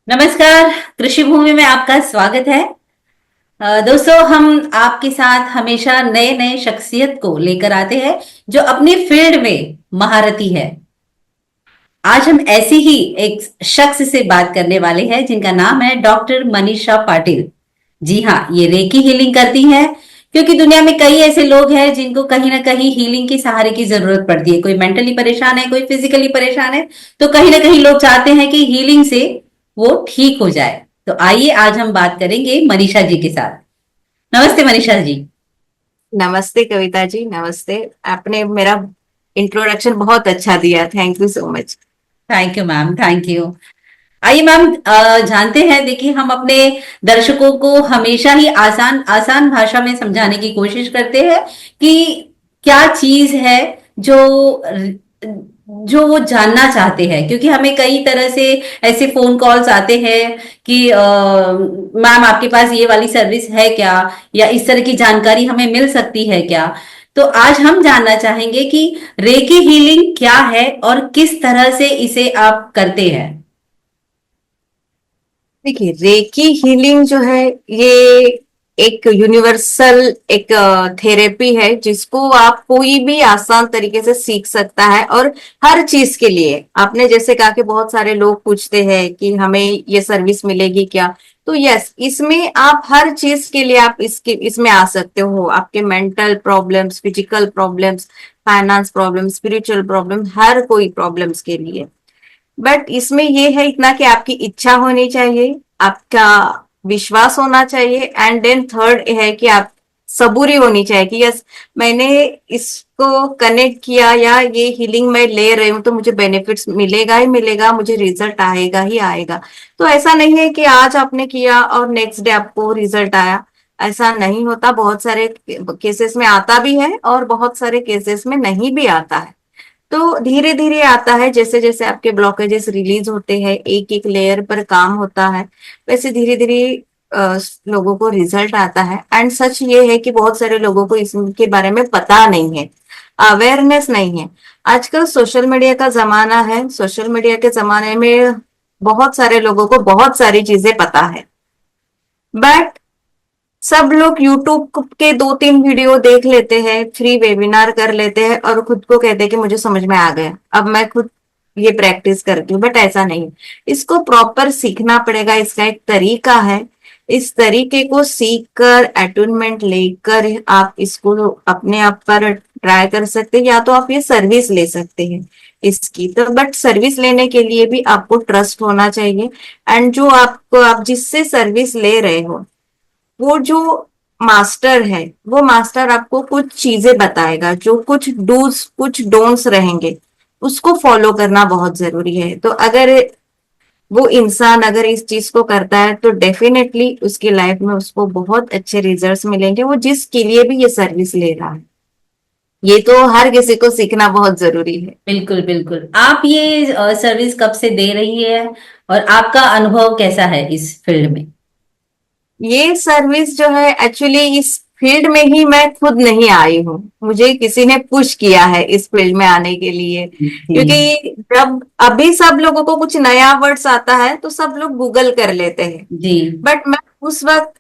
नमस्कार। कृषि भूमि में आपका स्वागत है। दोस्तों, हम आपके साथ हमेशा नए नए शख्सियत को लेकर आते हैं जो अपनी फील्ड में महारथी है। आज हम ऐसी ही एक शख्स से बात करने वाले हैं जिनका नाम है डॉक्टर मनीषा पाटिल। जी हाँ, ये रेकी हीलिंग करती हैं, क्योंकि दुनिया में कई ऐसे लोग हैं जिनको कहीं ना कहीं हीलिंग के सहारे की जरूरत पड़ती है। कोई मेंटली परेशान है, कोई फिजिकली परेशान है, तो कहीं ना कहीं लोग चाहते हैं कि हीलिंग से वो ठीक हो जाए। तो आइए आज हम बात करेंगे मनीषा जी के साथ। नमस्ते मनीषा जी। नमस्ते कविता जी, नमस्ते। आपने मेरा इंट्रोडक्शन बहुत अच्छा दिया, thank you so much. Thank you ma'am, thank you. आइए मैम, जानते हैं, देखिए हम अपने दर्शकों को हमेशा ही आसान आसान भाषा में समझाने की कोशिश करते हैं कि क्या चीज है जो जो वो जानना चाहते हैं, क्योंकि हमें कई तरह से ऐसे फोन कॉल्स आते हैं कि मैम आपके पास ये वाली सर्विस है क्या, या इस तरह की जानकारी हमें मिल सकती है क्या। तो आज हम जानना चाहेंगे कि रेकी हीलिंग क्या है और किस तरह से इसे आप करते हैं। देखिए, रेकी हीलिंग जो है ये एक यूनिवर्सल एक थेरेपी है जिसको आप कोई भी आसान तरीके से सीख सकता है। और हर चीज के लिए आपने जैसे कहा कि बहुत सारे लोग पूछते हैं कि हमें ये सर्विस मिलेगी क्या। तो यस, इसमें आप हर चीज के लिए आप इसमें आ सकते हो। आपके mental problems, physical problems, finance problem, spiritual problem, हर कोई प्रॉब्लम्स के लिए। बट इसमें ये है इतना कि आपकी इच्छा होनी चाहिए, आपका विश्वास होना चाहिए, एंड देन थर्ड है कि आप सबूरी होनी चाहिए कि यस, मैंने इसको कनेक्ट किया या ये हीलिंग मैं ले रही हूँ तो मुझे बेनिफिट्स मिलेगा ही मिलेगा, मुझे रिजल्ट आएगा ही आएगा। तो ऐसा नहीं है कि आज आपने किया और नेक्स्ट डे आपको रिजल्ट आया। ऐसा नहीं होता। बहुत सारे केसेस में आता भी है और बहुत सारे केसेस में नहीं भी आता है। तो धीरे धीरे आता है, जैसे जैसे आपके ब्लॉकेजेस रिलीज होते हैं, एक एक लेयर पर काम होता है, वैसे धीरे धीरे लोगों को रिजल्ट आता है। एंड सच ये है कि बहुत सारे लोगों को इसके बारे में पता नहीं है, अवेयरनेस नहीं है। आजकल सोशल मीडिया का जमाना है। सोशल मीडिया के जमाने में बहुत सारे लोगों को बहुत सारी चीजें पता है, बट सब लोग यूट्यूब के दो तीन वीडियो देख लेते हैं, फ्री वेबिनार कर लेते हैं और खुद को कहते हैं कि मुझे समझ में आ गया, अब मैं खुद ये प्रैक्टिस करती हूँ। बट ऐसा नहीं। इसको प्रॉपर सीखना पड़ेगा। इसका एक तरीका है। इस तरीके को सीख कर अटूनमेंट लेकर आप इसको अपने आप पर ट्राई कर सकते हैं, या तो आप ये सर्विस ले सकते हैं इसकी। तो बट सर्विस लेने के लिए भी आपको ट्रस्ट होना चाहिए। एंड जो आपको, आप जिससे सर्विस ले रहे हो, वो जो मास्टर है, वो मास्टर आपको कुछ चीजें बताएगा, जो कुछ डूज कुछ डोंट्स रहेंगे, उसको फॉलो करना बहुत जरूरी है। तो अगर वो इंसान अगर इस चीज को करता है तो डेफिनेटली उसकी लाइफ में उसको बहुत अच्छे रिजल्ट्स मिलेंगे, वो जिसके लिए भी ये सर्विस ले रहा है। ये तो हर किसी को सीखना बहुत जरूरी है। बिल्कुल बिल्कुल। आप ये सर्विस कब से दे रही है और आपका अनुभव कैसा है इस फील्ड में। ये सर्विस जो है, एक्चुअली इस फील्ड में ही मैं खुद नहीं आई हूँ, मुझे किसी ने पुश किया है इस फील्ड में आने के लिए। जी क्योंकि जब अभी सब लोगों को कुछ नया वर्ड्स आता है तो सब लोग गूगल कर लेते हैं। जी। बट मैं उस वक्त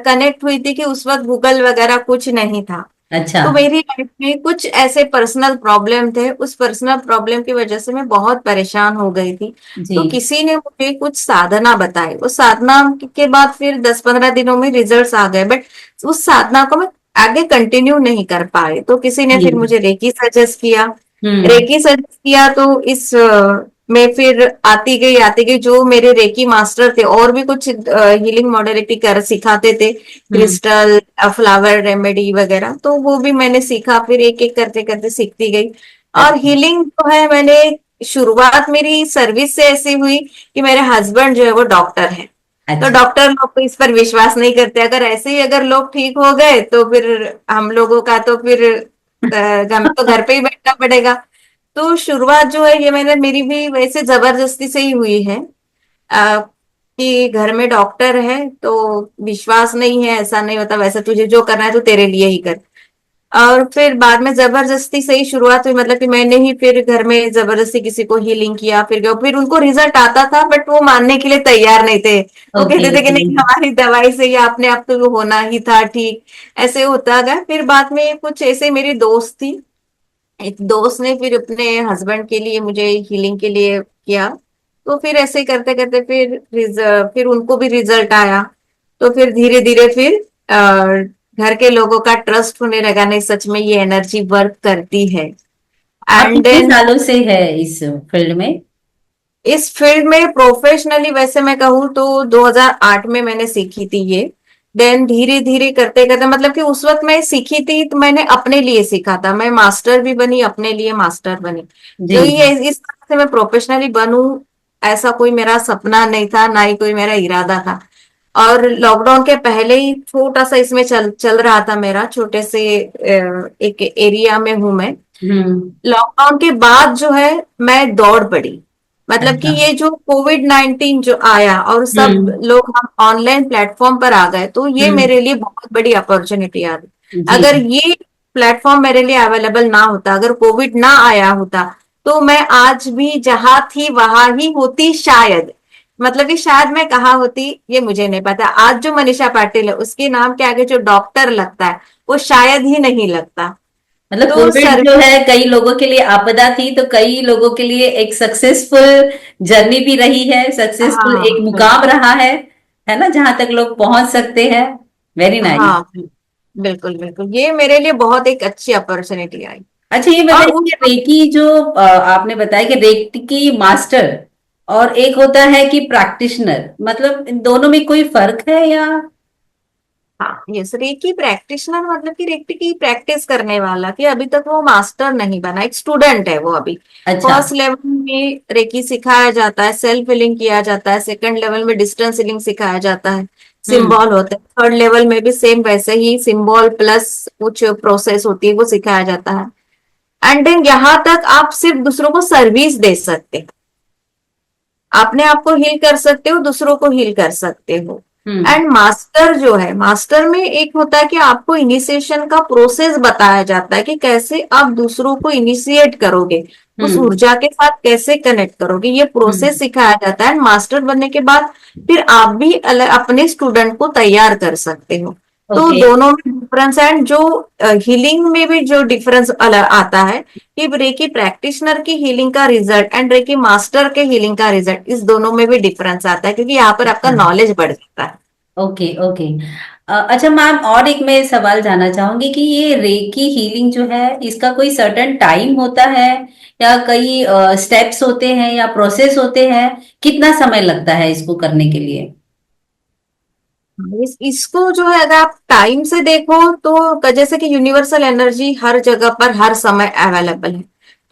कनेक्ट हुई थी कि उस वक्त गूगल वगैरह कुछ नहीं था। अच्छा। तो मेरी लाइफ में कुछ ऐसे पर्सनल प्रॉब्लम थे, उस पर्सनल प्रॉब्लम की वजह से मैं बहुत परेशान हो गई थी। जी तो किसी ने मुझे कुछ साधना बताई, उस साधना के बाद फिर 10-15 दिनों में रिजल्ट्स आ गए। बट उस साधना को मैं आगे कंटिन्यू नहीं कर पाई, तो किसी ने जी। फिर मुझे रेकी सजेस्ट किया। हम्म। रेकी सजेस्ट किया तो इस में फिर आती गई जो मेरे रेकी मास्टर थे, और भी कुछ हीलिंग मॉडलिटी कर सिखाते थे, हम्म। क्रिस्टल, फ्लावर रेमेडी वगैरह, तो वो भी मैंने सीखा। फिर एक एक करते करते सीखती गई। और अच्छा। हीलिंग जो है, मैंने शुरुआत मेरी सर्विस से ऐसी हुई कि मेरे हस्बैंड जो है वो डॉक्टर है। तो अच्छा। डॉक्टर लोग तो इस पर विश्वास नहीं करते। अगर ऐसे ही अगर लोग ठीक हो गए तो फिर हम लोगों का तो फिर हमें तो घर पे ही बैठना पड़ेगा। तो शुरुआत जो है ये मैंने, मेरी भी वैसे जबरदस्ती से ही हुई है। कि घर में डॉक्टर है तो विश्वास नहीं है, ऐसा नहीं होता, वैसे तुझे जो करना है तो तेरे लिए ही कर। और फिर बाद में जबरदस्ती से ही शुरुआत हुई, मतलब कि मैंने ही फिर घर में जबरदस्ती किसी को हीलिंग किया, फिर उनको रिजल्ट आता था बट वो मानने के लिए तैयार नहीं थे। वो ओके कहते थे कि ओके। नहीं, हमारी दवाई से ये अपने आप तो वो होना ही था ठीक। ऐसे होता गया। फिर बाद में कुछ ऐसे मेरी दोस्त थी, एक दोस्त ने फिर अपने हस्बैंड के लिए मुझे हीलिंग के लिए किया। तो फिर ऐसे करते करते फिर उनको भी रिजल्ट आया। तो फिर धीरे धीरे फिर घर के लोगों का ट्रस्ट होने लगा, नहीं सच में ये एनर्जी वर्क करती है। आप एंड कितने देन सालों से है इस फील्ड में? इस फील्ड में प्रोफेशनली वैसे मैं कहूँ तो 2008 में मैंने सीखी थी ये। देन धीरे धीरे करते करते, मतलब कि उस वक्त मैं सीखी थी तो मैंने अपने लिए सीखा था, मैं मास्टर भी बनी, अपने लिए मास्टर बनी। जी। तो ये इस तरह से मैं प्रोफेशनली बनूं, ऐसा कोई मेरा सपना नहीं था, ना ही कोई मेरा इरादा था। और लॉकडाउन के पहले ही छोटा सा इसमें चल चल रहा था मेरा, छोटे से एक एरिया में हूं मैं। हम्म। लॉकडाउन के बाद जो है मैं दौड़ पड़ी, मतलब कि अच्छा। ये जो कोविड-19 जो आया और सब हम्म। लोग हम ऑनलाइन प्लेटफॉर्म पर आ गए, तो ये हम्म। मेरे लिए बहुत बड़ी अपॉर्चुनिटी आ गई। जी। अगर ये प्लेटफॉर्म मेरे लिए अवेलेबल ना होता, अगर कोविड ना आया होता, तो मैं आज भी जहां थी वहां ही होती शायद। मतलब कि शायद मैं कहाँ होती ये मुझे नहीं पता। आज जो मनीषा पाटिल है उसके नाम के आगे जो डॉक्टर लगता है वो शायद ही नहीं लगता। मतलब तो कोविड सर, जो है कई लोगों के लिए आपदा थी, तो कई लोगों के लिए एक सक्सेसफुल जर्नी भी रही है, सक्सेसफुल एक हाँ मुकाम रहा है ना, जहां तक लोग पहुंच सकते हैं। Very nice. हाँ बिल्कुल बिल्कुल, ये मेरे लिए बहुत एक अच्छी अपॉर्चुनिटी आई। अच्छा, ये और बताइए उस कि रेकी जो आपने बताया कि रेकी मास्टर और एक होता है कि प्रैक्टिशनर, मतलब इन दोनों में कोई फर्क है या? हाँ, यस, रेकी प्रैक्टिशनर मतलब कि रेकी की प्रैक्टिस करने वाला, कि अभी तक वो मास्टर नहीं बना, एक स्टूडेंट है वो अभी। अच्छा। फर्स्ट लेवल में रेकी सिखाया जाता है, सेल्फ हीलिंग किया जाता है, सेकंड लेवल में डिस्टेंस हीलिंग सिखाया जाता है, हम्म। सिंबल होता है, थर्ड लेवल में भी सेम वैसे ही सिंबल प्लस कुछ प्रोसेस होती है वो सिखाया जाता है। एंड देन यहाँ तक आप सिर्फ दूसरों को सर्विस दे सकते हैं, अपने आप को हील कर सकते हो, दूसरों को हील कर सकते हो। हम्म। एंड मास्टर जो है, मास्टर में एक होता है कि आपको इनिशिएशन का प्रोसेस बताया जाता है कि कैसे आप दूसरों को इनिशिएट करोगे, उस हम्म। ऊर्जा के साथ कैसे कनेक्ट करोगे, ये प्रोसेस हम्म। सिखाया जाता है। मास्टर बनने के बाद फिर आप भी अपने स्टूडेंट को तैयार कर सकते हो। तो ओके। दोनों में डिफरेंस है। एंड जो हीलिंग में भी जो डिफरेंस आता है कि रेकी प्रैक्टिशनर की हीलिंग का रिजल्ट एंड रेकी मास्टर के हीलिंग का रिजल्ट, इस दोनों में भी डिफरेंस आता है, क्योंकि यहाँ पर आपका अच्छा। नॉलेज बढ़ जाता है। Okay okay. अच्छा मैम, और एक मैं सवाल जानना चाहूंगी कि ये रेकी हीलिंग जो है इसका कोई सर्टेन टाइम होता है या कई स्टेप्स होते हैं या प्रोसेस होते हैं? कितना समय लगता है इसको करने के लिए? इसको जो है अगर आप टाइम से देखो तो जैसे कि यूनिवर्सल एनर्जी हर जगह पर हर समय अवेलेबल है,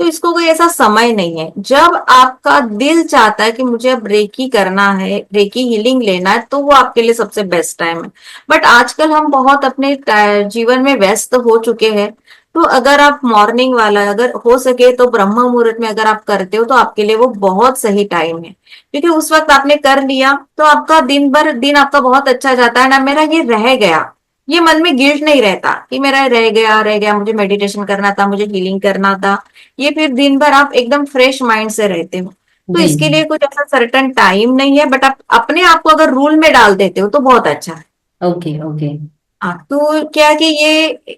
तो इसको कोई ऐसा समय नहीं है। जब आपका दिल चाहता है कि मुझे अब रेकी करना है, रेकी हीलिंग लेना है, तो वो आपके लिए सबसे बेस्ट टाइम है। बट आजकल हम बहुत अपने जीवन में व्यस्त हो चुके हैं, तो अगर आप मॉर्निंग वाला, अगर हो सके तो ब्रह्म मुहूर्त में अगर आप करते हो तो आपके लिए वो बहुत सही टाइम है, क्योंकि उस वक्त आपने कर लिया तो आपका दिन भर दिन आपका बहुत अच्छा जाता है ना। मेरा ये रह गया, ये मन में गिल्ट नहीं रहता कि मेरा रह गया, मुझे मेडिटेशन करना था, मुझे हीलिंग करना था। ये फिर दिन भर आप एकदम फ्रेश माइंड से रहते हो। तो जी। इसके लिए कुछ ऐसा सर्टन टाइम नहीं है, बट आप अपने आप को अगर रूल में डाल देते हो तो बहुत अच्छा है। Okay okay. हाँ, तो क्या कि ये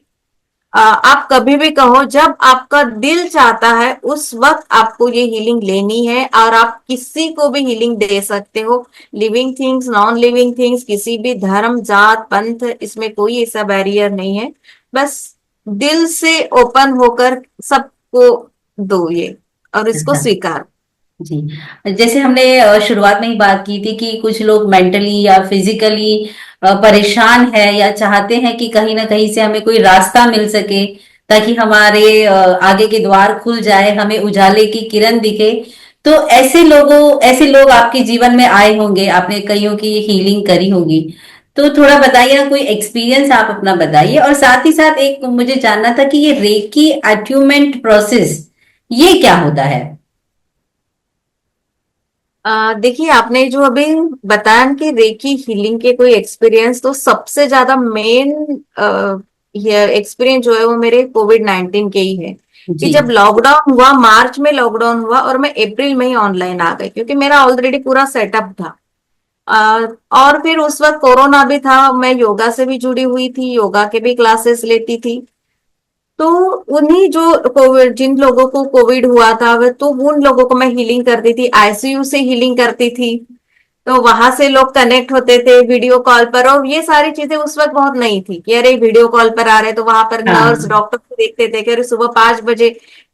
आप कभी भी कहो, जब आपका दिल चाहता है उस वक्त आपको ये हीलिंग लेनी है, और आप किसी को भी हीलिंग दे सकते हो, living things, non living things, किसी भी धर्म जात पंथ, इसमें कोई ऐसा बैरियर नहीं है। बस दिल से ओपन होकर सबको दो ये, और इसको अच्छा। स्वीकार। जी। जैसे हमने शुरुआत में ही बात की थी कि कुछ लोग मेंटली या फिजिकली परेशान है या चाहते हैं कि कहीं ना कहीं से हमें कोई रास्ता मिल सके, ताकि हमारे आगे के द्वार खुल जाए, हमें उजाले की किरण दिखे। तो ऐसे लोग आपके जीवन में आए होंगे, आपने कईयों की हीलिंग करी होगी। तो थोड़ा बताइए ना, कोई एक्सपीरियंस आप अपना बताइए, और साथ ही साथ एक मुझे जानना था कि ये रेकी अट्यूमेंट प्रोसेस ये क्या होता है? देखिए, आपने जो अभी बताया कि रेकी हीलिंग के कोई एक्सपीरियंस, तो सबसे ज्यादा मेन ये एक्सपीरियंस जो है वो मेरे कोविड-19 के ही है कि जी। जब लॉकडाउन हुआ, मार्च में लॉकडाउन हुआ और मैं अप्रैल में ही ऑनलाइन आ गई क्योंकि मेरा ऑलरेडी पूरा सेटअप था। और फिर उस वक्त कोरोना भी था, मैं योगा से भी जुड़ी हुई थी, योगा के भी क्लासेस लेती थी। तो उन्हीं जो कोविड, जिन लोगों को कोविड हुआ था तो उन लोगों को मैं हीलिंग करती थी, आईसीयू से हीलिंग करती थी। तो वहां से लोग कनेक्ट होते थे वीडियो कॉल पर, और ये सारी चीजें उस वक्त बहुत नई थी कि अरे वीडियो कॉल पर आ रहे, तो वहां पर नर्स हाँ। डॉक्टर को देखते थे कि अरे सुबह 5 बजे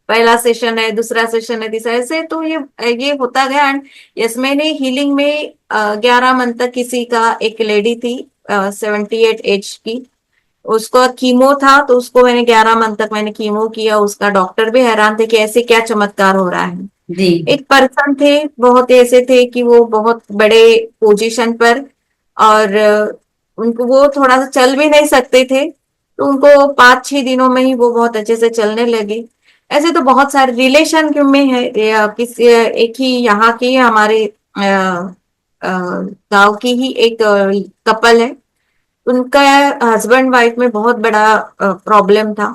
पहला सेशन है, दूसरा सेशन है, तीसरा, ऐसे तो ये होता गया। एंड यस, मैंने हीलिंग में 11 मंथ तक, किसी का एक लेडी थी 78 एज की, उसको कीमो था, तो उसको मैंने 11 मंथ तक मैंने कीमो किया। उसका डॉक्टर भी हैरान थे कि ऐसे क्या चमत्कार हो रहा है। जी। एक पर्सन थे, बहुत ऐसे थे कि वो बहुत बड़े पोजीशन पर, और उनको, वो थोड़ा सा चल भी नहीं सकते थे, तो उनको 5-6 दिनों में ही वो बहुत अच्छे से चलने लगे। ऐसे तो बहुत सारे रिलेशन में है, किसी एक ही यहाँ की हमारे गांव की ही एक कपल है, उनका हस्बैंड वाइफ में बहुत बड़ा प्रॉब्लम था।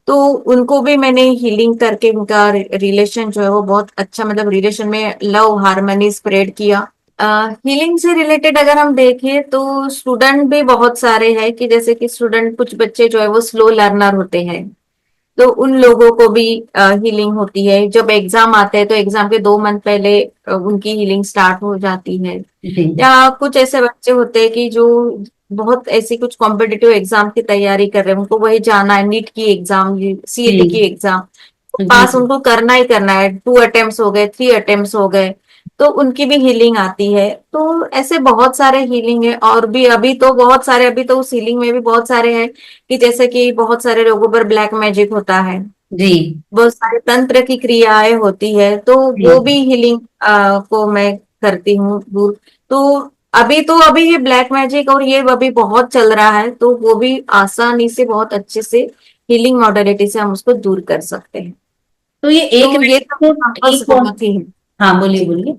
तो उनको भी मैंने हीलिंग करके उनका रिलेशन जो है वो बहुत अच्छा, मतलब रिलेशन में लव हार्मनी स्प्रेड किया। हीलिंग से रिलेटेड अगर हम देखें तो स्टूडेंट भी बहुत सारे हैं कि जैसे कि स्टूडेंट, कुछ बच्चे जो है वो स्लो लर्नर होते हैं, तो उन लोगों को भी हीलिंग होती है। जब एग्जाम आते हैं तो एग्जाम के 2 मंथ पहले उनकी हीलिंग स्टार्ट हो जाती है। जी। या कुछ ऐसे बच्चे होते हैं कि जो बहुत ऐसी कुछ कॉम्पिटिटिव एग्जाम की तैयारी कर रहे हैं, उनको वही जाना है, नीट की एग्जाम, सीईटी की जी। एग्जाम जी। पास उनको करना ही करना है, 2 अटेम्प्ट हो गए, 3 अटेम्प्ट हो गए, तो उनकी भी हीलिंग आती है। तो ऐसे बहुत सारे हीलिंग है, और भी अभी तो बहुत सारे, अभी तो उस हीलिंग में भी बहुत सारे हैं कि जैसे कि बहुत सारे लोगों पर ब्लैक मैजिक होता है, जी। बहुत सारे तंत्र की क्रियाएं होती है, तो वो भी जी। हीलिंग को मैं करती हूँ दूर। तो अभी ये ब्लैक मैजिक और ये अभी बहुत चल रहा है, तो वो भी आसानी से बहुत अच्छे से हीलिंग मॉडलिटी से हम उसको दूर कर सकते हैं। तो ये एक तो ये व्यक्ति सब को एग्जाम्पल्स ठीक हो। बहुत ही हैं। हाँ, बोलिए जी, बोलिए।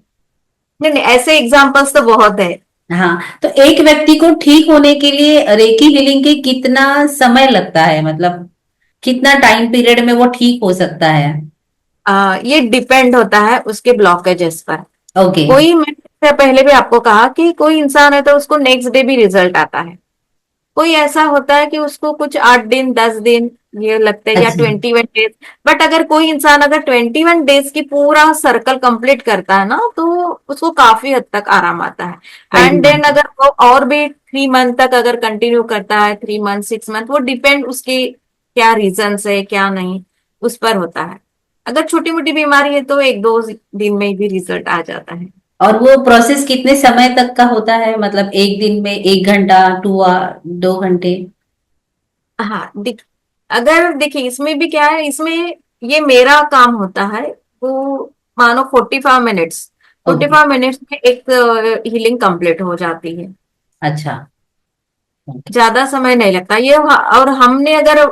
नहीं नहीं, ऐसे एग्जाम्पल्स तो बहुत है। हाँ, तो एक व्यक्ति को ठीक होने के लिए रेकी हीलिंग के कितना समय लगता है, मतलब कितना टाइम पीरियड में वो ठीक हो सकता है? ये डिपेंड होता है उसके ब्लॉकेजेस पर। ओके। कोई, मैंने पहले भी आपको कहा कि कोई इंसान है तो उसको नेक्स्ट डे भी रिजल्ट आता है, कोई ऐसा होता है कि उसको कुछ 8 दिन 10 दिन ये लगता है, या अच्छा। 21 डेज। बट अगर कोई इंसान अगर 21 डेज की पूरा सर्कल कंप्लीट करता है ना, तो उसको काफी हद तक आराम आता है। सही एंड बात देन है। अगर वो और भी 3 मंथ तक अगर कंटिन्यू करता है, 3 मंथ 6 मंथ, वो डिपेंड उसके क्या रीजन है क्या नहीं, उस पर होता है। अगर छोटी मोटी बीमारी है तो 1-2 दिन में भी रिजल्ट आ जाता है। और वो प्रोसेस कितने समय तक का होता है, मतलब एक दिन में 1 घंटा, 2 घंटे? हाँ, अगर देखिए इसमें भी क्या है, इसमें ये मेरा काम होता है, वो मानो 45 minutes, forty okay. Five minutes में एक हीलिंग कंप्लीट हो जाती है। अच्छा। ओके। ज्यादा समय नहीं लगता ये। और हमने अगर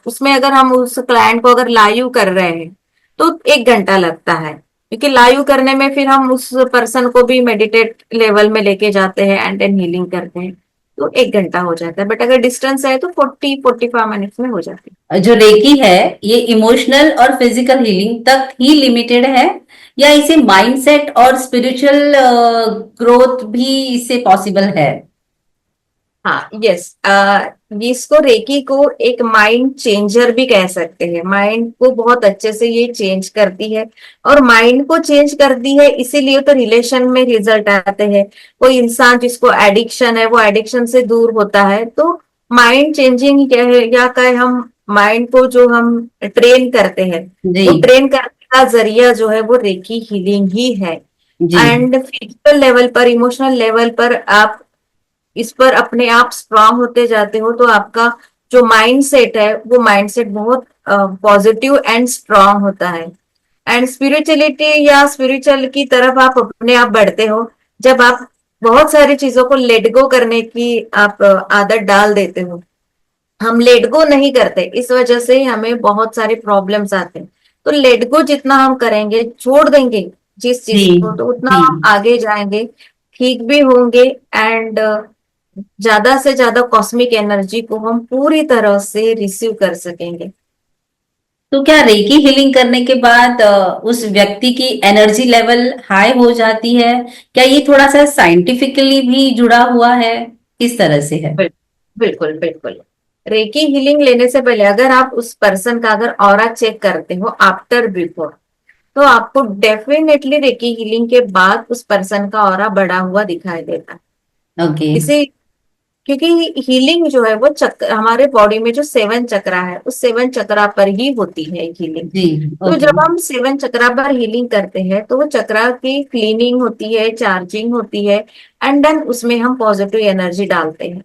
उसमें अगर हम उस क्लाइंट को अगर लाइव कर रहे हैं तो 1 घंटा लगता है, क्योंकि लाइव करने में फिर हम उस पर्सन को भी मेडिटेट लेवल में लेके जाते हैं एंड देन हीलिंग करते हैं, तो 1 घंटा हो जाता है। बट अगर डिस्टेंस है तो 40-45 मिनट्स में हो जाती है। जो रेकी है, ये इमोशनल और फिजिकल हीलिंग तक ही लिमिटेड है, या इसे माइंडसेट और स्पिरिचुअल ग्रोथ भी इससे पॉसिबल है? हाँ, यस, इसको रेकी को एक माइंड चेंजर भी कह सकते हैं। माइंड को बहुत अच्छे से ये चेंज करती है, और माइंड को चेंज करती है इसीलिए तो रिलेशन में रिजल्ट आते हैं। कोई इंसान जिसको एडिक्शन है वो एडिक्शन से दूर होता है, तो माइंड चेंजिंग क्या है, या कहे हम माइंड को जो हम ट्रेन करते हैं, जी। वो ट्रेन करने का जरिया जो है वो रेकी हीलिंग ही है। जी। एंड फिजिकल लेवल पर, इमोशनल लेवल पर आप इस पर अपने आप स्ट्रांग होते जाते हो, तो आपका जो माइंड सेट है वो माइंड सेट बहुत पॉजिटिव एंड स्ट्रांग होता है। एंड स्पिरिचुअलिटी या स्पिरिचुअल की तरफ आप अपने आप बढ़ते हो जब आप बहुत सारी चीजों को लेट गो करने की आप आदत डाल देते हो। हम लेट गो नहीं करते, इस वजह से हमें बहुत सारे प्रॉब्लम्स आते हैं। तो लेट गो जितना हम करेंगे, छोड़ देंगे जिस जी। चीज को, तो उतना जी। हम आगे जाएंगे, ठीक भी होंगे। एंड ज्यादा से ज्यादा कॉस्मिक एनर्जी को हम पूरी तरह से रिसीव कर सकेंगे। तो क्या रेकी हीलिंग करने के बाद उस व्यक्ति की एनर्जी लेवल हाई हो जाती है? क्या ये थोड़ा सा साइंटिफिकली भी जुड़ा हुआ है? किस तरह से है? बिल- बिल्कुल बिल्कुल। रेकी हीलिंग लेने से पहले अगर आप उस पर्सन का अगर ऑरा चेक करते हो आफ्टर बिफोर, तो आपको डेफिनेटली रेकी हीलिंग के बाद उस पर्सन का ऑरा बढ़ा हुआ दिखाई देता है। ओके। इसे क्योंकि हीलिंग जो है वो चक्र, हमारे बॉडी में जो सेवन चक्रा है उस सेवन चक्रा पर ही होती है हीलिंग। जी। तो ओके। जब हम सेवन चक्रा पर हीलिंग करते हैं तो वो चक्रा की क्लीनिंग होती है, चार्जिंग होती है, एंड देन उसमें हम पॉजिटिव एनर्जी डालते हैं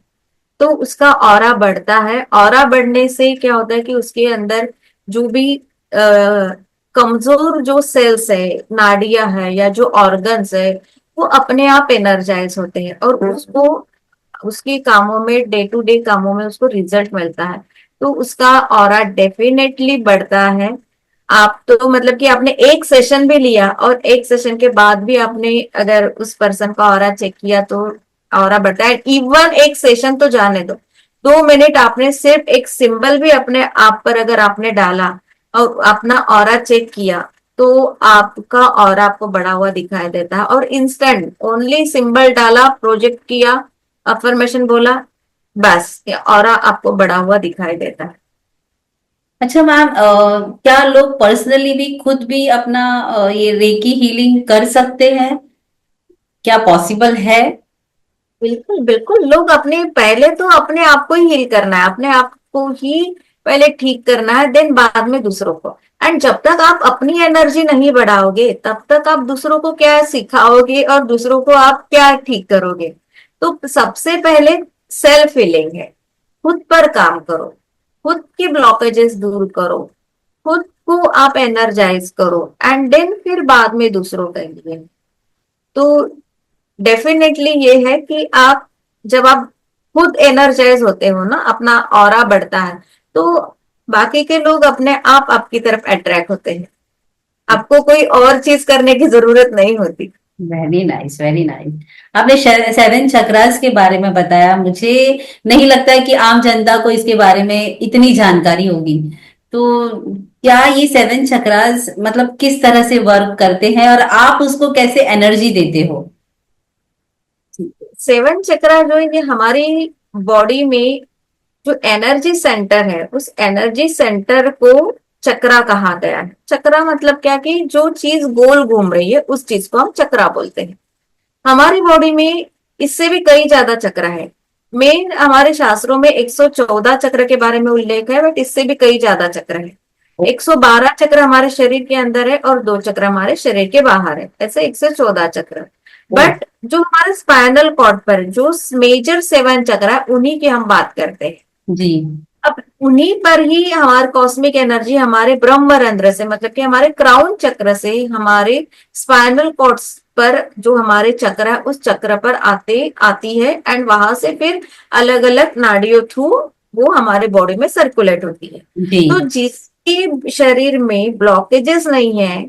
तो उसका ऑरा बढ़ता है। ऑरा बढ़ने से क्या होता है कि उसके अंदर जो भी कमजोर जो सेल्स है, नाड़ियां है या जो ऑर्गन्स है, वो अपने आप एनर्जाइज होते हैं और उसको उसके कामों में, डे टू डे कामों में उसको रिजल्ट मिलता है। तो उसका ऑरा डेफिनेटली बढ़ता है। आप तो मतलब कि आपने एक सेशन भी लिया और एक सेशन के बाद भी आपने अगर उस पर्सन का ऑरा चेक किया तो ऑरा बढ़ता है। इवन एक सेशन तो जाने दो, 2 मिनट आपने सिर्फ एक सिंबल भी अपने आप पर अगर आपने डाला और अपना ऑरा चेक किया तो आपका ऑरा आपको बढ़ा हुआ दिखाई देता है। और इंस्टेंट ओनली सिंबल डाला, प्रोजेक्ट किया, अफर्मेशन बोला, बस ये ऑरा आपको बढ़ा हुआ दिखाई देता है। अच्छा मैम, क्या लोग पर्सनली भी खुद भी अपना ये रेकी हीलिंग कर सकते हैं? क्या पॉसिबल है? बिल्कुल बिल्कुल। लोग अपने पहले तो अपने आप को ही हील करना है, अपने आप को ही पहले ठीक करना है, देन बाद में दूसरों को। एंड जब तक आप अपनी एनर्जी नहीं बढ़ाओगे तब तक आप दूसरों को क्या सिखाओगे और दूसरों को आप क्या ठीक करोगे। तो सबसे पहले सेल्फ हीलिंग है। खुद पर काम करो, खुद की ब्लॉकेजेस दूर करो, खुद को आप एनर्जाइज करो, एंड देन फिर बाद में दूसरों के लिए। तो डेफिनेटली ये है कि आप जब आप खुद एनर्जाइज होते हो ना, अपना ऑरा बढ़ता है, तो बाकी के लोग अपने आप आपकी तरफ अट्रैक्ट होते हैं। आपको कोई और चीज करने की जरूरत नहीं होती। Very nice, very nice. आपने सेवन चक्रास के बारे में बताया। मुझे नहीं लगता है कि आम जनता को इसके बारे में इतनी जानकारी होगी। तो क्या ये सेवन चक्रास मतलब किस तरह से वर्क करते हैं और आप उसको कैसे एनर्जी देते हो? सेवन चक्रा जो है ये हमारी बॉडी में जो एनर्जी सेंटर है उस एनर्जी सेंटर को चक्रा कहा गया है। चक्रा मतलब क्या कि जो चीज गोल घूम रही है उस चीज को हम चक्रा बोलते हैं। हमारी बॉडी में इससे भी कई ज्यादा चक्र है। मेन हमारे शास्त्रों में 114 चक्र के बारे में उल्लेख है, बट इससे भी कई ज्यादा चक्र है। 112 चक्र हमारे शरीर के अंदर है और 2 चक्र हमारे शरीर के बाहर है, ऐसे 114 चक्र। ओ। बट जो हमारे स्पाइनल कॉर्ड पर जो मेजर 7 चक्र है उन्हीं की हम बात करते हैं। जी। अब उन्हीं पर ही हमारे कॉस्मिक एनर्जी हमारे ब्रह्मरंध्र से, मतलब कि हमारे क्राउन चक्र से हमारे स्पाइनल कॉर्ड पर जो हमारे चक्र है उस चक्र पर आते आती है, एंड वहां से फिर अलग अलग नाड़ियों थ्रू वो हमारे बॉडी में सर्कुलेट होती है। जी। तो जिसके शरीर में ब्लॉकेजेस नहीं है,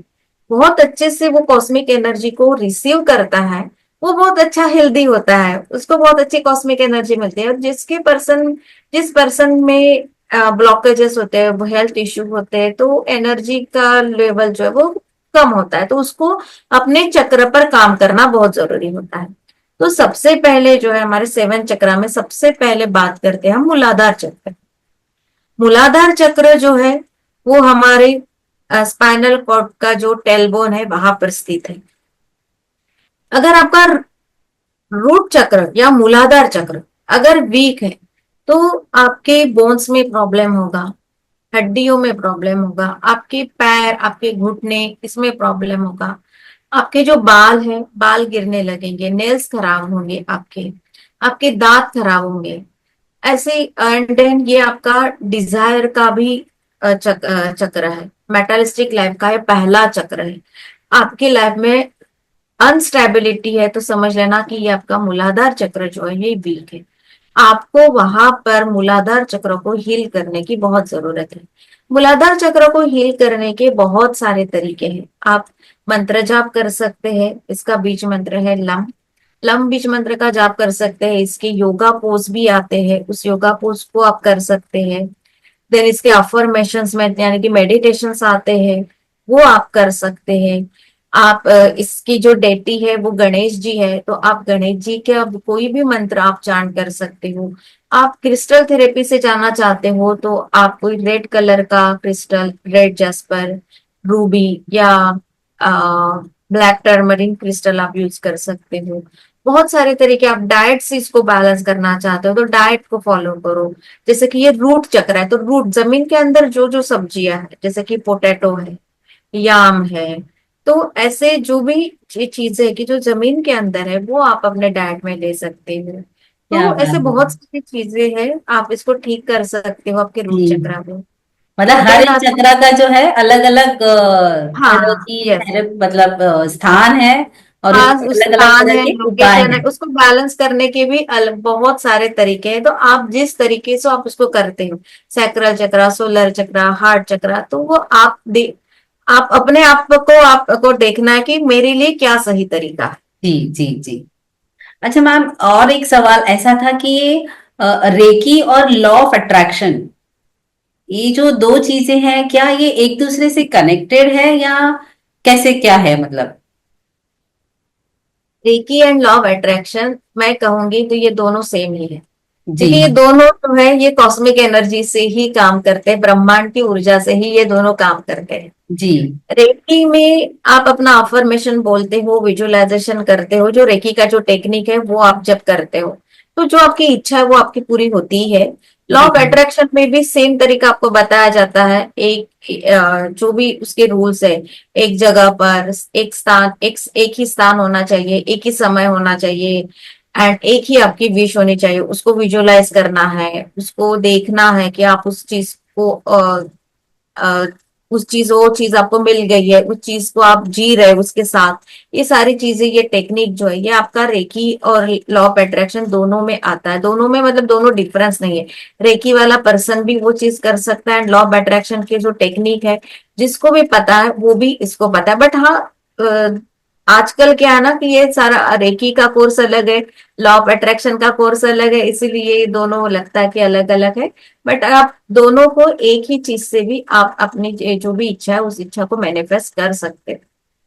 बहुत अच्छे से वो कॉस्मिक एनर्जी को रिसीव करता है, वो बहुत अच्छा हेल्दी होता है, उसको बहुत अच्छी कॉस्मिक एनर्जी मिलती है। और जिस पर्सन में ब्लॉकेजेस होते हैं, वो हेल्थ इश्यू होते हैं, तो एनर्जी का लेवल जो है वो कम होता है, तो उसको अपने चक्र पर काम करना बहुत जरूरी होता है। तो सबसे पहले जो है हमारे 7 चक्र में सबसे पहले बात करते हैं हम मूलाधार चक्र। मूलाधार चक्र जो है वो हमारे स्पाइनल कॉर्ड का जो टेलबोन है वहां पर स्थित है। अगर आपका रूट चक्र या मूलाधार चक्र अगर वीक है तो आपके बोन्स में प्रॉब्लम होगा, हड्डियों में प्रॉब्लम होगा, आपके पैर, आपके घुटने, इसमें प्रॉब्लम होगा। आपके जो बाल है, बाल गिरने लगेंगे, नेल्स खराब होंगे, आपके आपके दांत खराब होंगे। ऐसे एंड देन ये आपका डिजायर का भी चक्र है, मेटालिस्टिक लाइफ का ये पहला चक्र है। आपकी लाइफ में अनस्टेबिलिटी है तो समझ लेना कि ये आपका मूलाधार चक्र जो है ये वीक है। आपको वहां पर मूलाधार चक्र को हील करने की बहुत जरूरत है। मूलाधार चक्र को हील करने के बहुत सारे तरीके हैं। आप मंत्र जाप कर सकते हैं, इसका बीज मंत्र है लम। लम बीज मंत्र का जाप कर सकते हैं, इसके योगा पोज भी आते हैं, उस योगा पोज को आप कर सकते हैं। देन इसके अफर्मेशंस में यानी कि मेडिटेशंस आते हैं, वो आप कर सकते हैं। आप इसकी जो डेटी है वो गणेश जी है, तो आप गणेश जी के अब कोई भी मंत्र आप चांट कर सकते हो। आप क्रिस्टल थेरेपी से जाना चाहते हो तो आप कोई रेड कलर का क्रिस्टल, रेड जैस्पर, रूबी या ब्लैक टर्मरिन क्रिस्टल आप यूज कर सकते हो। बहुत सारे तरीके। आप डाइट से इसको बैलेंस करना चाहते हो तो डाइट को फॉलो करो। जैसे कि ये रूट चक्र है, तो रूट जमीन के अंदर जो जो सब्जियां है, जैसे कि पोटैटो है, याम है, तो ऐसे जो भी चीजें है कि जो जमीन के अंदर है वो आप अपने डाइट में ले सकते हो। क्या तो ऐसे बात है। बहुत सारी चीजें हैं, आप इसको ठीक कर सकते हो आपके रूट जी, चक्र में। मतलब हर देन एक आता, चक्रा का जो है अलग अलग तरह हाँ की यस, मतलब स्थान है, और आज उसके उस अलग अलग स्थान तरह है, के उपाय लोकेशन है, हैं। उसको बैलेंस करने के भी बहुत सारे तरीके हैं। तो आप जिस तरीके से आप उसको करते हो, सैक्रल चक्रा, सोलर चक्रा, हार्ट चक्रा, तो वो आप अपने आप को आपको देखना है कि मेरे लिए क्या सही तरीका है। जी जी जी। अच्छा मैम, और एक सवाल ऐसा था कि ये रेकी और लॉ ऑफ अट्रैक्शन, ये जो दो चीजें हैं, क्या ये एक दूसरे से कनेक्टेड है या कैसे, क्या है मतलब? Recce and law of attraction मैं कहूंगी तो ये दोनों सेम ही है, जी क्योंकि ये दोनों जो है ये कॉस्मिक एनर्जी से ही काम करते हैं, ब्रह्मांड की ऊर्जा से ही ये दोनों काम करते हैं। जी रेकी में आप अपना अफर्मेशन बोलते हो, विजुअलाइजेशन करते हो, जो रेकी का जो टेक्निक है वो आप जब करते हो तो जो आपकी इच्छा है वो आपकी पूरी होती है। लॉ जी ऑफ अट्रैक्शन में भी सेम तरीका आपको बताया जाता है। जो भी उसके रूल्स है, एक जगह पर एक स्थान, एक ही स्थान होना चाहिए, एक ही समय होना चाहिए, एंड एक ही आपकी विश होनी चाहिए। उसको विजुअलाइज करना है, उसको देखना है कि आप उस चीज को अ, उस चीज, वो चीज आपको मिल गई है, उस चीज को आप जी रहे हो उसके साथ। ये सारी चीजें, ये टेक्निक जो है ये आपका रेकी और लॉ ऑफ अट्रैक्शन दोनों में आता है। दोनों में मतलब दोनों डिफरेंस नहीं है। रेकी वाला पर्सन भी वो चीज कर सकता है, लॉ ऑफ अट्रैक्शन की जो टेक्निक है जिसको भी पता है वो भी इसको पता है। बट हाँ, आजकल क्या है ना कि ये सारा रेकी का कोर्स अलग है, लॉ ऑफ अट्रैक्शन का कोर्स अलग है, इसीलिए ये दोनों लगता है कि अलग अलग है। बट आप दोनों को एक ही चीज से भी आप अपनी जो भी इच्छा है उस इच्छा को मैनिफेस्ट कर सकते हैं।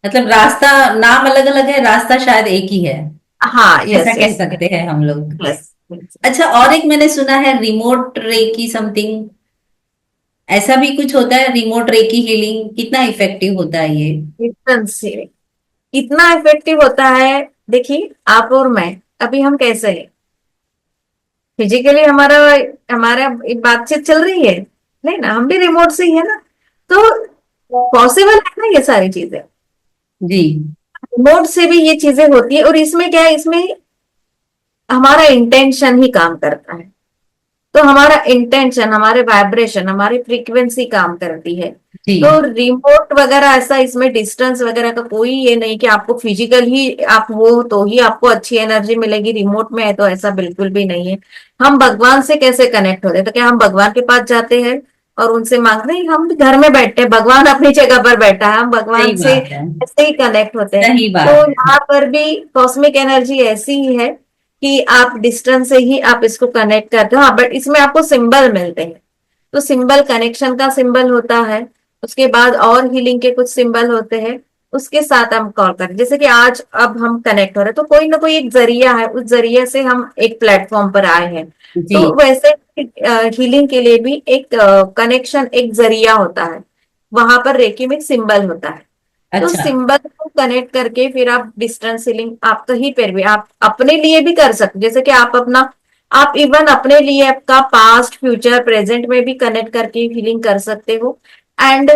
मतलब रास्ता, नाम अलग अलग है, रास्ता शायद एक ही है, हाँ ऐसा यस कह यस सकते हैं हम लोग। यस। अच्छा, और एक मैंने सुना है रिमोट रेकी समथिंग, ऐसा भी कुछ होता है? रिमोट रेकी हीलिंग कितना इफेक्टिव होता है ये? डिफरेंस से इतना इफेक्टिव होता है। देखिए, आप और मैं अभी हम कैसे हैं, फिजिकली हमारा हमारा एक बातचीत चल रही है, नहीं ना, हम भी रिमोट से ही है ना। तो पॉसिबल है ना ये सारी चीजें, जी रिमोट से भी ये चीजें होती है। और इसमें क्या है, इसमें हमारा इंटेंशन ही काम करता है। तो हमारा इंटेंशन, हमारे वाइब्रेशन, हमारी फ्रीक्वेंसी काम करती है। तो जी रिमोट वगैरह ऐसा, इसमें डिस्टेंस वगैरह का कोई ये नहीं कि आपको फिजिकल ही आप वो तो ही आपको अच्छी एनर्जी मिलेगी, रिमोट में है तो ऐसा बिल्कुल भी नहीं है। हम भगवान से कैसे कनेक्ट होते हैं, तो क्या हम भगवान के पास जाते हैं और उनसे मांगते हैं? हम घर में बैठे हैं, भगवान अपनी जगह पर बैठा है, हम सही भगवान से बात है। ऐसे ही कनेक्ट होते हैं। सही तो बात है। यहाँ पर भी कॉस्मिक एनर्जी ऐसी ही है कि आप डिस्टेंस से ही आप इसको कनेक्ट करते हो। हाँ, बट इसमें आपको सिंबल मिलते हैं। तो सिंबल कनेक्शन का सिंबल होता है, उसके बाद और हीलिंग के कुछ सिंबल होते हैं, उसके साथ हम कॉल करें। जैसे कि आज अब हम कनेक्ट हो रहे हैं तो कोई ना कोई एक जरिया है, उस जरिए से हम एक प्लेटफॉर्म पर आए हैं। जी। तो वैसे हीलिंग के लिए भी एक कनेक्शन, एक जरिया होता है, वहां पर रेकी में एक सिंबल होता है। तो अच्छा सिंबल को कनेक्ट करके फिर आप डिस्टेंस हीलिंग आप कहीं पर भी आप अपने लिए भी कर सकते, जैसे कि आप अपना, आप इवन अपने लिए आपका पास्ट, फ्यूचर, प्रेजेंट में भी कनेक्ट करके हीलिंग कर सकते हो। एंड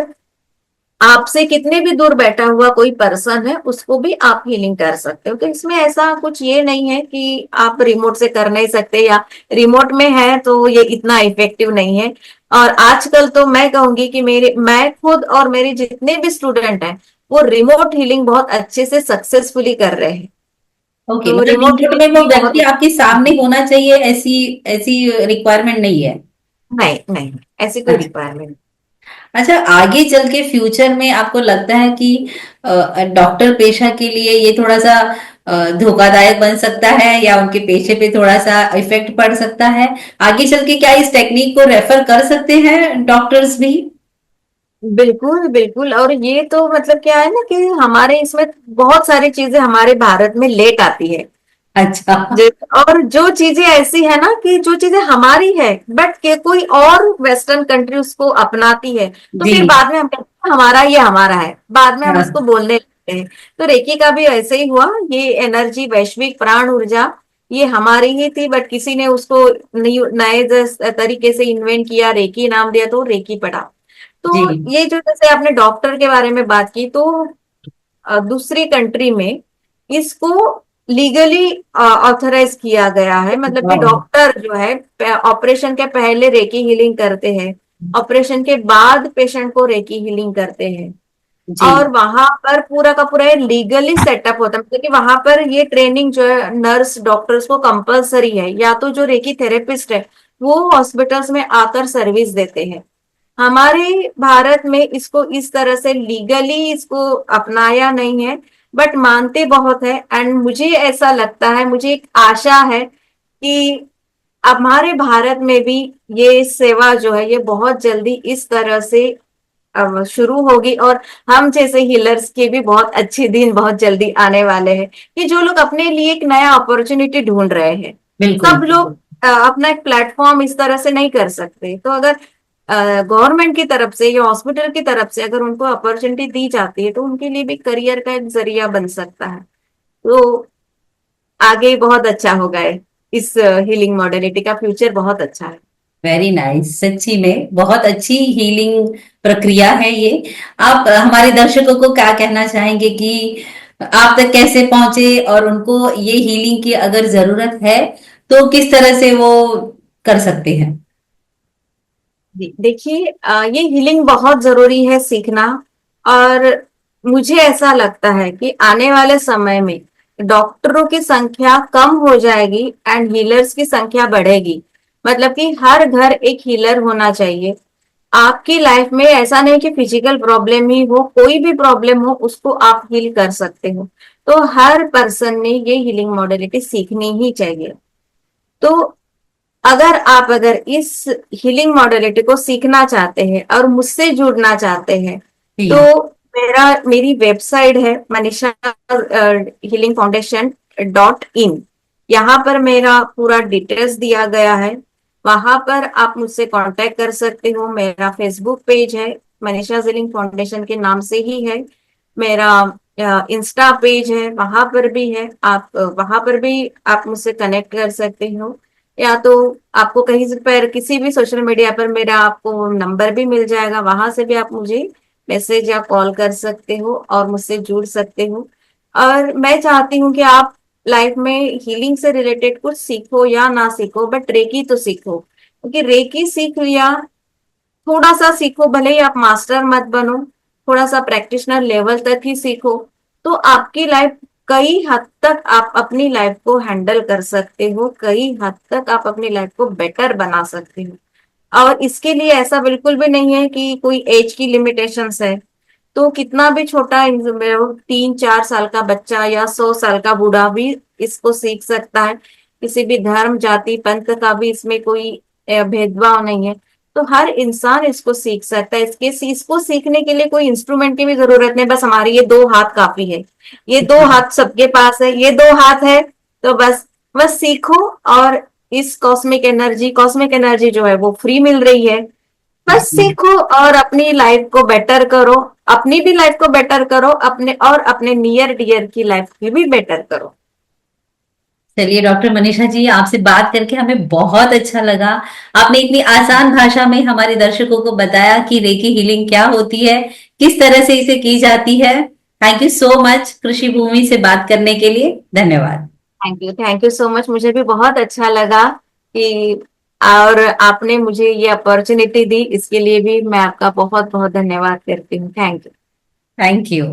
आपसे कितने भी दूर बैठा हुआ कोई पर्सन है उसको भी आप हीलिंग कर सकते हो। तो इसमें ऐसा कुछ ये नहीं है कि आप रिमोट से कर नहीं सकते या रिमोट में है तो ये इतना इफेक्टिव नहीं है। और आजकल तो मैं कहूंगी कि मैं खुद और मेरे जितने भी स्टूडेंट हैं वो रिमोट हीलिंग बहुत अच्छे से सक्सेसफुली कर रहे हैं। ओके, तो मतलब रिमोट रिमोट में हीलिंग वो भी बहुत, व्यक्ति आपके सामने होना चाहिए, ऐसी ऐसी रिक्वायरमेंट नहीं है? नहीं नहीं, ऐसी कोई अच्छा। रिक्वायरमेंट। अच्छा, आगे चल के फ्यूचर में आपको लगता है कि डॉक्टर पेशा के लिए ये थोड़ा सा धोखादायक बन सकता है या उनके पेशे पे थोड़ा सा इफेक्ट पड़ सकता है? आगे चल के क्या इस टेक्निक को रेफर कर सकते हैं डॉक्टर्स भी? बिल्कुल बिल्कुल। और ये तो मतलब क्या है ना कि हमारे इसमें बहुत सारी चीजें हमारे भारत में लेट आती है। अच्छा। और जो चीजें ऐसी है ना कि जो चीजें हमारी है बट के कोई और वेस्टर्न कंट्री उसको अपनाती है, तो जी। फिर बाद में हम कहते हैं हमारा ये हमारा है, बाद में हम उसको हाँ। बोलने लगते हैं। तो रेकी का भी ऐसे ही हुआ। ये एनर्जी, वैश्विक प्राण ऊर्जा, ये हमारी ही थी बट किसी ने उसको नए तरीके से इन्वेंट किया, रेकी नाम दिया, तो रेकी पड़ा। जी। तो ये जो जैसे आपने डॉक्टर के बारे में बात की, तो दूसरी कंट्री में इसको लीगली ऑथराइज किया गया है। मतलब कि वाह। डॉक्टर जो है ऑपरेशन के पहले रेकी हीलिंग करते हैं, ऑपरेशन के बाद पेशेंट को रेकी हीलिंग करते हैं। जी। और वहां पर पूरा का पूरा लीगली सेटअप होता है। मतलब कि वहां पर ये ट्रेनिंग जो है नर्स डॉक्टर्स को कंपलसरी है, या तो जो रेकी थेरेपिस्ट है वो हॉस्पिटल्स में आकर सर्विस देते हैं। हमारे भारत में इसको इस तरह से लीगली इसको अपनाया नहीं है, बट मानते बहुत है। एंड मुझे ऐसा लगता है, मुझे एक आशा है कि हमारे भारत में भी ये सेवा जो है ये बहुत जल्दी इस तरह से अब शुरू होगी। और हम जैसे हीलर्स के भी बहुत अच्छे दिन बहुत जल्दी आने वाले हैं, कि जो लोग अपने लिए एक नया अपॉर्चुनिटी ढूंढ रहे हैं। बिल्कुल। सब लोग अपना एक प्लेटफॉर्म इस तरह से नहीं कर सकते, तो अगर गवर्नमेंट की तरफ से या हॉस्पिटल की तरफ से अगर उनको अपॉर्चुनिटी दी जाती है तो उनके लिए भी करियर का एक जरिया बन सकता है। तो आगे बहुत अच्छा होगा इस हीलिंग मॉडलिटी का फ्यूचर बहुत अच्छा है। वेरी नाइस, सच्ची में बहुत अच्छी हीलिंग प्रक्रिया है ये। आप हमारे दर्शकों को क्या कहना चाहेंगे कि आप तक कैसे पहुंचे और उनको ये हीलिंग की अगर जरूरत है तो किस तरह से वो कर सकते हैं? जी देखिए, ये हीलिंग बहुत जरूरी है सीखना। और मुझे ऐसा लगता है कि आने वाले समय में डॉक्टरों की संख्या कम हो जाएगी एंड हीलर्स की संख्या बढ़ेगी। मतलब कि हर घर एक हीलर होना चाहिए। आपकी लाइफ में ऐसा नहीं कि फिजिकल प्रॉब्लम ही हो, कोई भी प्रॉब्लम हो उसको आप हील कर सकते हो। तो हर पर्सन ने ये हीलिंग मॉडलिटी सीखनी ही चाहिए। तो अगर इस हीलिंग मॉडलिटी को सीखना चाहते हैं और मुझसे जुड़ना चाहते हैं, तो जी। मेरी वेबसाइट है मनीषा हीलिंग फाउंडेशन .in। यहाँ पर मेरा पूरा डिटेल्स दिया गया है। वहां पर आप मुझसे कांटेक्ट कर सकते हो। मेरा फेसबुक पेज है, मनीषा हीलिंग फाउंडेशन के नाम से ही है। मेरा इंस्टा पेज है, वहां पर भी है। आप वहां पर भी आप मुझसे कनेक्ट कर सकते हो। या तो आपको कहीं से पर किसी भी सोशल मीडिया पर मेरा आपको नंबर भी मिल जाएगा, वहां से भी आप मुझे मैसेज या कॉल कर सकते हो और मुझसे जुड़ सकते हो। और मैं चाहती हूँ कि आप लाइफ में हीलिंग से रिलेटेड कुछ सीखो या ना सीखो, बट रेकी तो सीखो। क्योंकि रेकी सीख लिया, थोड़ा सा सीखो, भले ही आप मास्टर मत बनो, थोड़ा सा प्रैक्टिशनर लेवल तक ही सीखो, तो आपकी लाइफ कई हद तक आप अपनी लाइफ को हैंडल कर सकते हो, कई हद तक आप अपनी लाइफ को बेटर बना सकते हो। और इसके लिए ऐसा बिल्कुल भी नहीं है कि कोई एज की लिमिटेशंस है। तो कितना भी छोटा 3-4 साल का बच्चा या 100 साल का बूढ़ा भी इसको सीख सकता है। किसी भी धर्म जाति पंथ का भी इसमें कोई भेदभाव नहीं है। तो हर इंसान इसको सीख सकता है। इसको सीखने के लिए कोई इंस्ट्रूमेंट की भी जरूरत नहीं, बस हमारे ये दो हाथ काफी है। ये दो हाथ सबके पास है, ये दो हाथ है। तो बस बस सीखो। और इस कॉस्मिक एनर्जी जो है वो फ्री मिल रही है। बस जी। सीखो और अपनी लाइफ को बेटर करो। अपनी भी लाइफ को बेटर करो, अपने नियर डियर की लाइफ की भी बेटर करो। चलिए डॉक्टर मनीषा जी, आपसे बात करके हमें बहुत अच्छा लगा। आपने इतनी आसान भाषा में हमारे दर्शकों को बताया कि रेकी हीलिंग क्या होती है, किस तरह से इसे की जाती है। थैंक यू सो मच कृषि भूमि से बात करने के लिए। धन्यवाद। Thank you so much. मुझे भी बहुत अच्छा लगा कि और आपने मुझे ये अपॉर्चुनिटी दी, इसके लिए भी मैं आपका बहुत बहुत धन्यवाद करती हूँ। Thank you. Thank you.